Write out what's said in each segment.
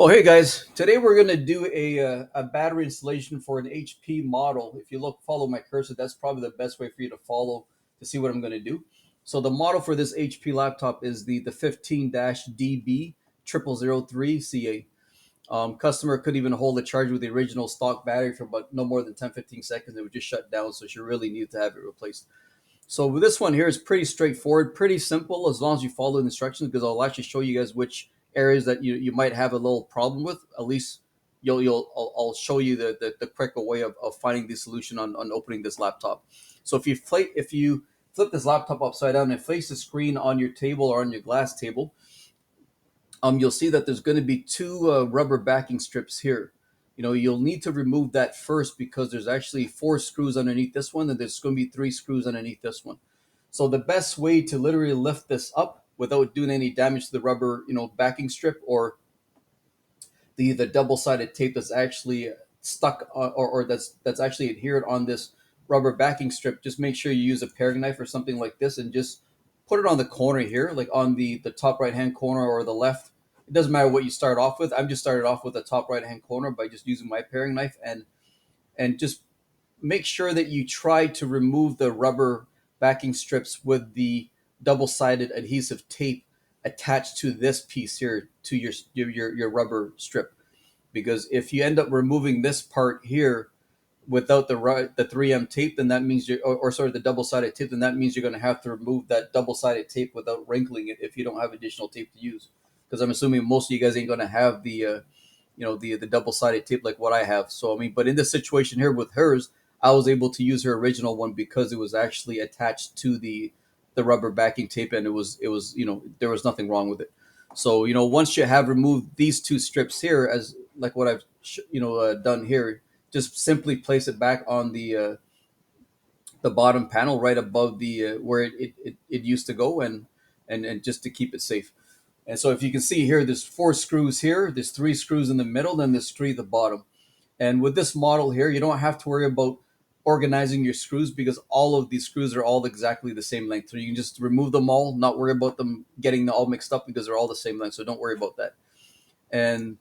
Oh, hey guys! Today we're gonna do a battery installation for an HP model. If you follow my cursor, that's probably the best way for you to follow to see what I'm gonna do. So the model for this HP laptop is the 15-DB 0003 CA. Customer couldn't even hold the charge with the original stock battery for about no more than 10-15 seconds. It would just shut down, so she really needed to have it replaced. So with this one here, it's pretty straightforward, pretty simple as long as you follow the instructions. Because I'll actually show you guys which areas that you might have a little problem with. At least I'll show you the quicker way of finding the solution on opening this laptop. So if you flip this laptop upside down and face the screen on your table or on your glass table, you'll see that there's going to be two rubber backing strips here. You'll need to remove that first because there's actually four screws underneath this one, and there's going to be three screws underneath this one. So the best way to literally lift this up without doing any damage to the rubber, backing strip or the double-sided tape that's actually stuck or that's actually adhered on this rubber backing strip, just make sure you use a paring knife or something like this and just put it on the corner here, like on the top right hand corner or the left. It doesn't matter what you start off with. I'm just started off with the top right hand corner by just using my paring knife, and just make sure that you try to remove the rubber backing strips with the double-sided adhesive tape attached to this piece here to your rubber strip. Because if you end up removing this part here without the 3M tape, then that means or sorry, the double-sided tape, then that means you're going to have to remove that double-sided tape without wrinkling it if you don't have additional tape to use. Because I'm assuming most of you guys ain't going to have the double-sided tape like what I have. So I mean, but in this situation here with hers, I was able to use her original one because it was actually attached to the rubber backing tape, and it was there was nothing wrong with it. So once you have removed these two strips here, as like what I've done here, just simply place it back on the bottom panel right above the where it used to go, and just to keep it safe. And so if you can see here, there's four screws here, there's three screws in the middle, then there's three at the bottom. And with this model here, you don't have to worry about organizing your screws because all of these screws are all exactly the same length. So you can just remove them all, not worry about them getting all mixed up because they're all the same length. So don't worry about that. And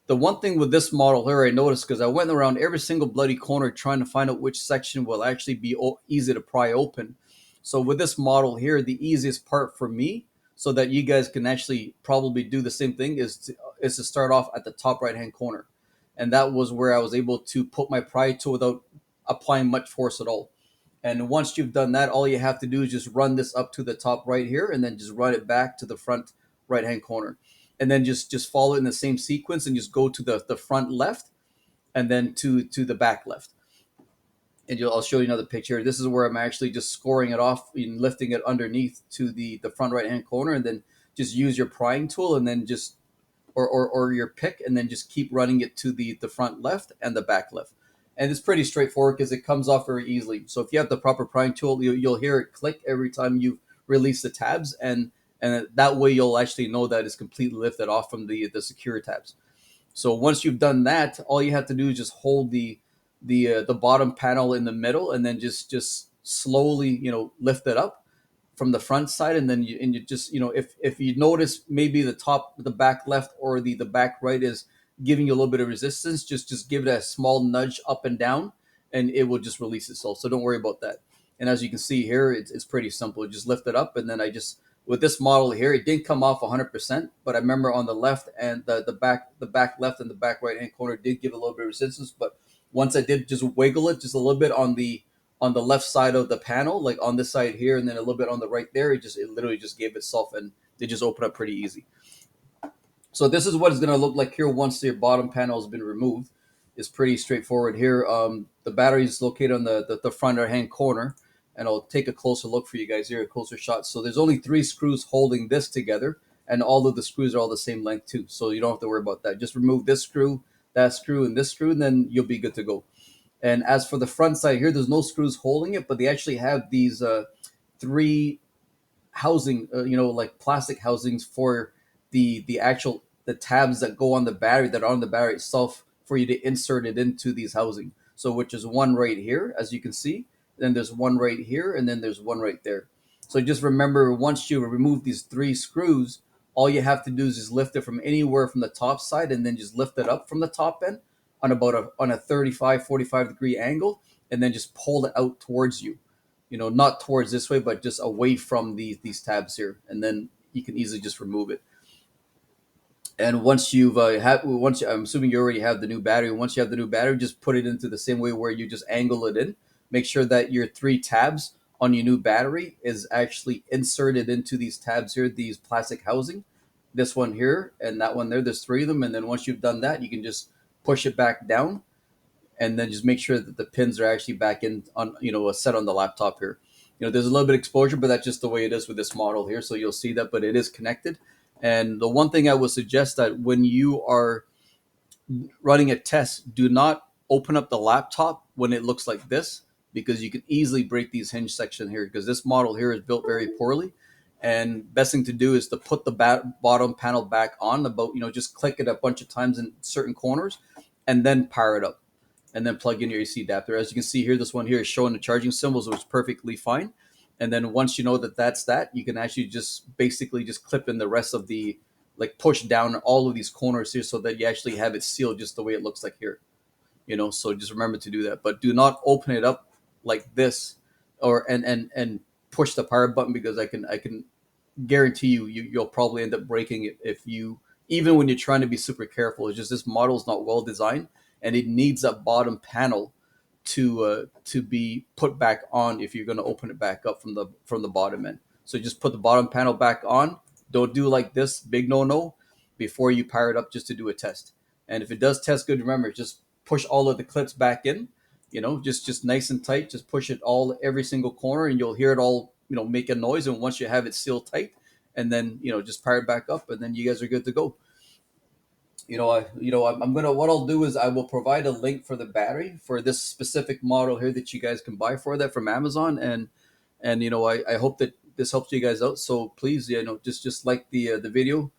the one thing with this model here, I noticed because I went around every single bloody corner trying to find out which section will actually be easy to pry open. So with this model here, the easiest part for me, so that you guys can actually probably do the same thing, is to start off at the top right hand corner, and that was where I was able to put my pry tool without applying much force at all. And once you've done that, all you have to do is just run this up to the top right here, and then just run it back to the front right hand corner, and then just follow it in the same sequence, and just go to the front left, and then to the back left. And I'll show you another picture. This is where I'm actually just scoring it off and lifting it underneath to the front right hand corner, and then just use your prying tool, and then just or your pick, and then just keep running it to the front left and the back left. And it's pretty straightforward because it comes off very easily. So if you have the proper prying tool, you'll hear it click every time you release the tabs, and that way you'll actually know that it's completely lifted off from the secure tabs. So once you've done that, all you have to do is just hold the bottom panel in the middle, and then just slowly lift it up from the front side, and then you just if you notice maybe the back left or the back right is giving you a little bit of resistance, just give it a small nudge up and down, and it will just release itself. So don't worry about that. And as you can see here, it's pretty simple. Just lift it up, and then I just with this model here, it didn't come off 100%, but I remember on the left and the back left and the back right hand corner did give a little bit of resistance. But once I did just wiggle it just a little bit on the left side of the panel, like on this side here, and then a little bit on the right there, it literally just gave itself, and they just open up pretty easy. So this is what it's going to look like here once your bottom panel has been removed. It's pretty straightforward here. The battery is located on the front right hand corner, and I'll take a closer look for you guys here, a closer shot. So there's only three screws holding this together, and all of the screws are all the same length too. So you don't have to worry about that. Just remove this screw, that screw, and this screw, and then you'll be good to go. And as for the front side here, there's no screws holding it, but they actually have these three housing, like plastic housings for the actual the tabs that go on the battery that are on the battery itself for you to insert it into these housing. So which is one right here, as you can see. Then there's one right here, and then there's one right there. So just remember, once you remove these three screws, All you have to do is just lift it from anywhere from the top side, and then just lift it up from the top end on about a 35, 45 degree angle, and then just pull it out towards you. Not towards this way, but just away from these tabs here, and then you can easily just remove it. And once you've I'm assuming you already have the new battery. Once you have the new battery, just put it into the same way where you just angle it in. Make sure that your three tabs on your new battery is actually inserted into these tabs here, these plastic housing. This one here and that one there. There's three of them, and then once you've done that, you can just push it back down, and then just make sure that the pins are actually back in on set on the laptop here. There's a little bit of exposure, but that's just the way it is with this model here. So you'll see that, but it is connected. And the one thing I would suggest, that when you are running a test, do not open up the laptop when it looks like this, because you can easily break these hinge section here, because this model here is built very poorly. And best thing to do is to put the bottom panel back on, about just click it a bunch of times in certain corners, and then power it up, and then plug in your AC adapter. As you can see here, this one here is showing the charging symbols, which is perfectly fine. And then once you know that that's that, you can actually just basically just clip in the rest of the, like, push down all of these corners here, so that you actually have it sealed just the way it looks like here. So just remember to do that, but do not open it up like this, or and push the power button, because I can guarantee you'll probably end up breaking it, if you, even when you're trying to be super careful. It's just this model is not well designed, and it needs a bottom panel to be put back on if you're going to open it back up from the bottom end. So just put the bottom panel back on. Don't do like this, big no before you power it up, just to do a test. And if it does test good, remember, just push all of the clips back in. Just nice and tight. Just push it all, every single corner, and you'll hear it all make a noise. And once you have it sealed tight, and then just power it back up, and then you guys are good to go. I'm gonna, what I'll do is I will provide a link for the battery for this specific model here that you guys can buy for that from Amazon. And I hope that this helps you guys out. So please, just like the video,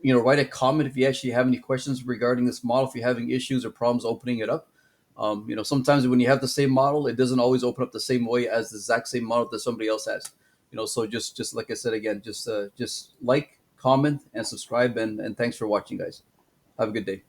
write a comment if you actually have any questions regarding this model, if you're having issues or problems opening it up. Sometimes when you have the same model, it doesn't always open up the same way as the exact same model that somebody else has. So just like I said again, just like, comment, and subscribe, and thanks for watching, guys. Have a good day.